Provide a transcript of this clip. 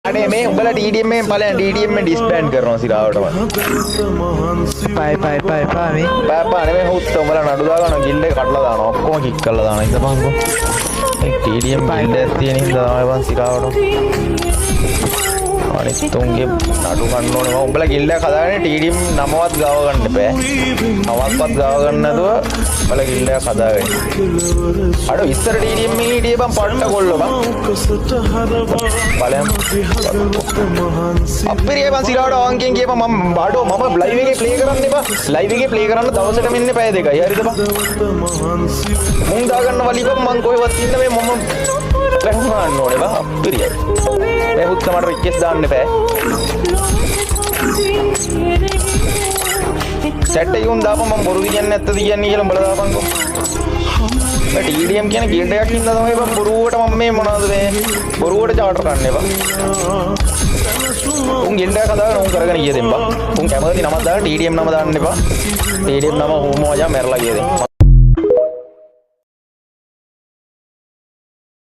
අනේ මේ උඹලා TDM එකෙන් ඵලයන් TDM එකෙන් ඩිස්බෑන්ඩ් කරනවා සිරාවටම. පයි මේ. බෑපා නෙමෙයි හුත් උඹලා නඩු දාගන්න ගිල්ඩ් එක කඩලා දානවා. ඔක්කොම කික් කරලා දානවා. ඉතපන්කෝ. ඒ TDM ගිල්ඩ් එකක් තියෙන හින්දා තමයි බං සිරාවට. අනිත් තුන්ගේ නඩු ගන්න ඕනේ. මම උඹලා ගිල්ඩ් එක හදාගෙන TDM නමවත් ගාව ගන්න එපා. නමවත් ගාව ගන්න නැතුව උඹලා ගිල්ඩ් එක හදාගෙන. අර ඉස්සර TDM එකේ හිටියේ බං පට්ට කොල්ල බං. බලයන්. අපිරිය බං සිරාවට වංගෙන් කියපන් මම බඩෝ මම ලයිව් එකේ ප්ලේ කරන්න එපා. ලයිව් එකේ ප්ලේ කරන්න දවසට මෙන්න පැය දෙකයි. හරිද බං? මුං දාගන්න වලිපම් මං කොහෙවත් ඉන්න මේ මම වැහුණාන්න ඕනේ බං අපිරිය. මේ හුත් තමයි රික්වෙස්ට් දාන්න එපා. සෙට් එක උන් දාපන් මම බොරු කියන්නේ නැත්තද කියන්නේ කියලා උඹලා දාපන්කෝ. මේ TDM කියන ගිල්ඩ් එකක් ඉඳලා තමයි බං බොරුවට මම මේ මොනවද මේ බොරුවට චාටර් ගන්න එපා. උන් ගිල්ඩ් එක හදාගෙන උන් කරගෙන ගියේ දෙන්න බං. උන් කැමති නමක් දාලා TDM නම දාන්න එපා. TDM නම හොමෝජා මැරලා ගියේ දෙන්න.